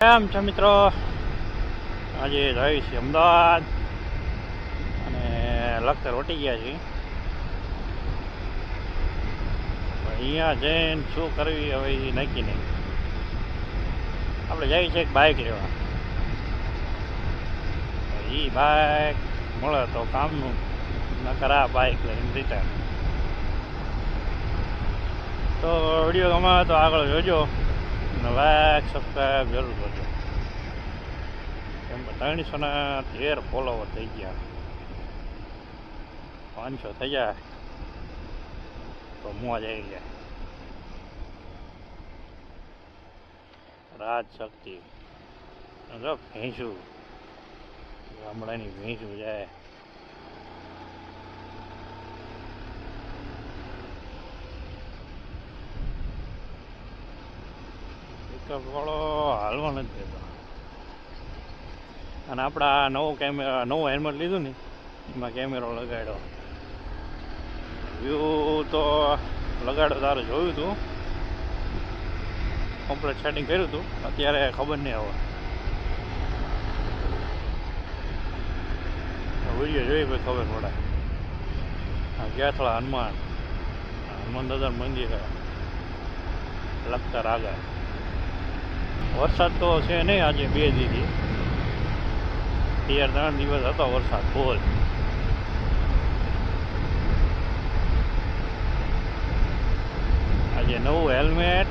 કેમ છો મિત્રો? આજે જઈએ છીએ અમદાવાદ અને લખતર વટી ગયા છીએ. અહીંયા જઈને શું કરવી હવે એ નક્કી નહીં. આપણે જઈએ છીએ એક બાઇક લેવા. એ બાઇક મળે તો કામનું, નકર આ બાઇક લઈને રિટર્ન. તો વિડીયો ગમે તો આગળ જોજો અને લાઈક સબસ્ક્રાઈબ જરૂર કરજો. કેમ કે 313 ફોલોવર થઈ ગયા, 500 થઈ જાય તો મોજ આવી જાય. રાજ શક્તિ જો ભેંસું, ગામડાની ભેંસું જાય. પિકઅપ વાળો હાલવા નથી દેતો. અને આપણે આ નવો હેલ્મેટ લીધું ને એમાં કેમેરો લગાડ્યો. વ્યૂ તો લગાડ્યો તારે જોયું હતું, કમ્પ્લીટ સેટિંગ કર્યું હતું. અત્યારે ખબર નહીં હવે વિડીયો જોઈ પછી ખબર પડે. ગયા થોડા હનુમાન દાદા મંદિર લખતર આગળ. વરસાદ તો છે નહીં આજે 2 દીથી, 3 દિવસ હતો વરસાદ ફૂલ. આજે નવું હેલ્મેટ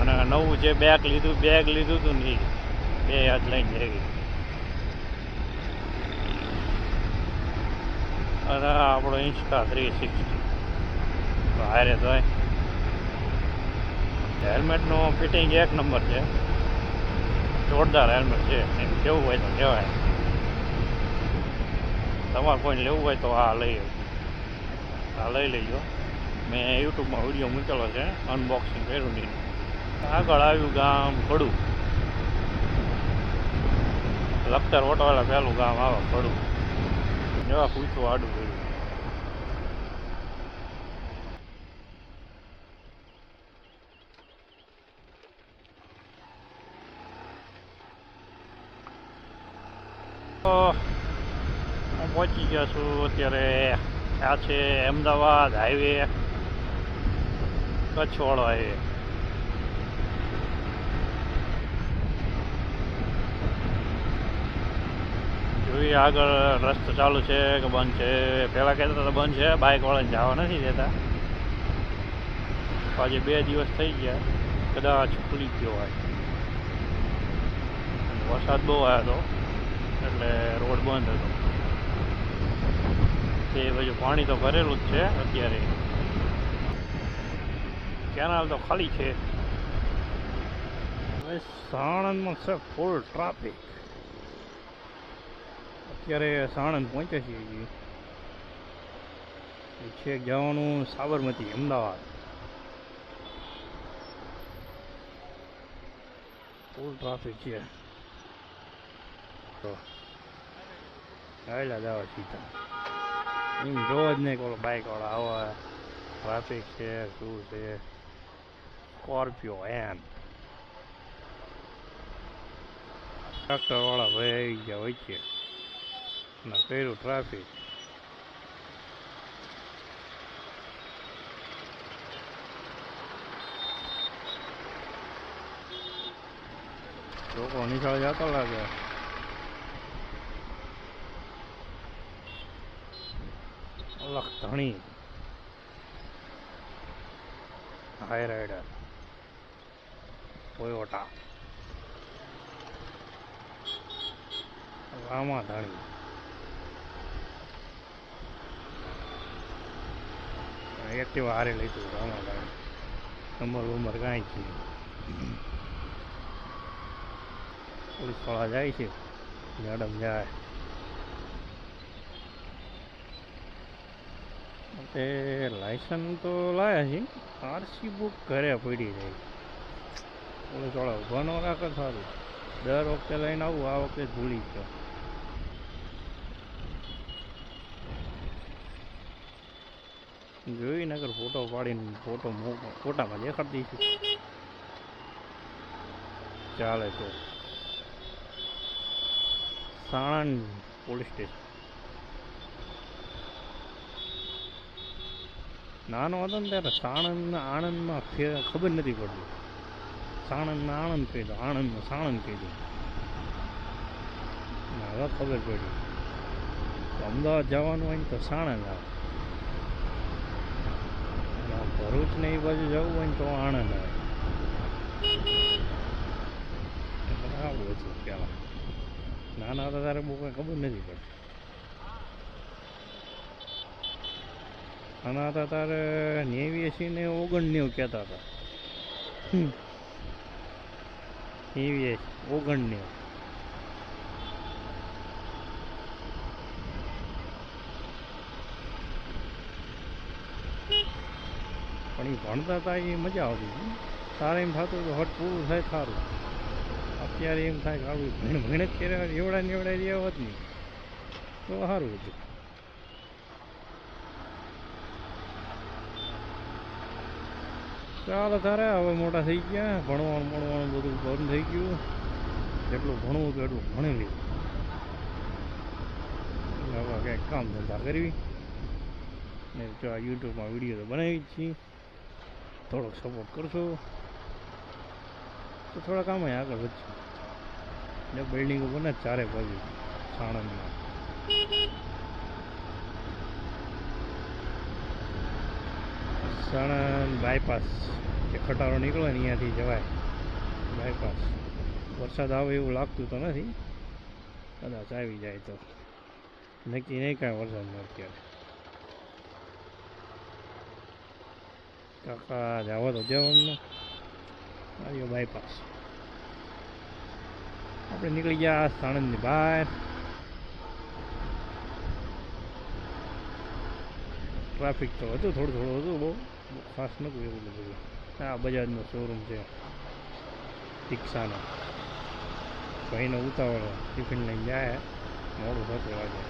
અને નવું જે બેગ લીધું હતું ને બે યાદ લઈને જઈ. અને આપણો ઇન્સ્ટા 360 હારે તો હેલ્મેટનું ફિટિંગ 1 નંબર છે. જોરદાર હેલ્મેટ છે. એમ કેવું હોય તો કહેવાય. તમારે કોઈને લેવું હોય તો આ લઈ લેજો. મેં યુટ્યુબમાં વિડીયો મૂકેલો છે, અનબોક્સિંગ કર્યું નહીં. આગળ આવ્યું ગામ પડું. લખતર ઓટોવાળા પહેલું ગામ આવે પડું. જેવા પૂછવું આડું કર્યું. હું પહોંચી ગયો છું અત્યારે. આ છે અમદાવાદ હાઈવે, કચ્છવાળો હાઈવે. જોઈએ આગળ રસ્તો ચાલુ છે કે બંધ છે. પહેલાં કહેતા હતા બંધ છે, બાઇકવાળાને જવા નથી દેતા. આજે 2 દિવસ થઈ ગયા, કદાચ ખુલી ગયો હોય. વરસાદ બહુ આવ્યો હતો એટલે રોડ બંધ હતો. તે બાજુ પાણી તો ભરેલું જ છે અત્યારે. કેનાલ તો ખાલી છે. સાણંદમાં છે ફૂલ ટ્રાફિક. અત્યારે સાણંદ પહોંચે છીએ. છેક જવાનું સાબરમતી અમદાવાદ. ફૂલ ટ્રાફિક છે. તો આવેલા જવા સીધા એમ જોવા જ નહીં. બાઇકવાળા આવા ટ્રાફિક છે શું છે. સ્કોર્પિયો એન ટ્રેક્ટરવાળા ભાઈ આવી ગયા વચ્ચે ના કર્યું ટ્રાફિક. લોકો નિશાળ જતા લાગે. ધણી હાઈ રાઇડર ટોયોટા રામા ધણી. એક્ટિવા હારે લીધું રામા ધણી. નંબર કાંઈ છે. પોલીસ વાળા જાય છે, મેડમ જાય. તે લાયસન્સ તો લાયા છે, આરસી બુક ઘરે પડી જાય. પોલીસ વાળા ઊભા ન રાખે સારું. દર વખતે લઈને આવું, આ વખતે ભૂલી ગયો. જોઈ નગર ફોટો પાડીને ફોટામાં દેખાડી દઈશું. ચાલે છે. Sanand police station. નાનો હતો ને ત્યારે સાણંદ આણંદમાં ખબર નથી પડતી. સાણંદમાં આણંદ કહી દો, આણંદમાં સાણંદ કહી દો. હવે ખબર પડી. અમદાવાદ જવાનું હોય ને તો સાણંદ આવે, ભરૂચ ને એ બાજુ જવું હોય ને તો આણંદ આવે. આવું હતું પહેલાં. નાના હતા ત્યારે બહુ કંઈ ખબર નથી પડતી. નાના હતા ત્યારે 89 ને 89 કહેતા હતા. 89 પણ એ ભણતા હતા એ મજા આવતી. સારા એમ થતું તો હટ પૂરું થાય સારું. અત્યારે એમ થાય કે આવું ભણ જ કર્યા એવડા ને એવડા રહ્યા હોત નહીં તો સારું હતું. ચાલો તારે હવે મોટા થઈ ગયા, ભણવાનું બધું બંધ થઈ ગયું. જેટલું ભણવું હતું એટલું ભણી લીધું. હવે કંઈક કામ ધંધા કરવી ને જો આ યુટ્યુબમાં વિડીયો તો બનાવી જ છીએ. થોડોક સપોર્ટ કરશો તો થોડાક આમાં આગળ વધશું. ને બિલ્ડિંગો બને ચારે બાજુ સાણંદમાં. સાણંદ બાયપાસ જે ખટારો નીકળે ને અહીંયાથી જવાય બાયપાસ. વરસાદ આવે એવું લાગતું તો નથી, કદાચ આવી જાય તો નક્કી નહીં કાંઈ વરસાદમાં અત્યારે. કાકા જવા તો જાવ અમને. આવ્યો બાયપાસ. આપણે નીકળી ગયા સાણંદની બહાર. ટ્રાફિક તો હતું, થોડું હતું, બહુ ખાસ નહોતું એવું બધું. આ બજાજનો શોરૂમ છે રિક્ષાનો. ભાઈનો ઉતાવળ ટિફિન લઈને જાય, મોડું થતું લાગે.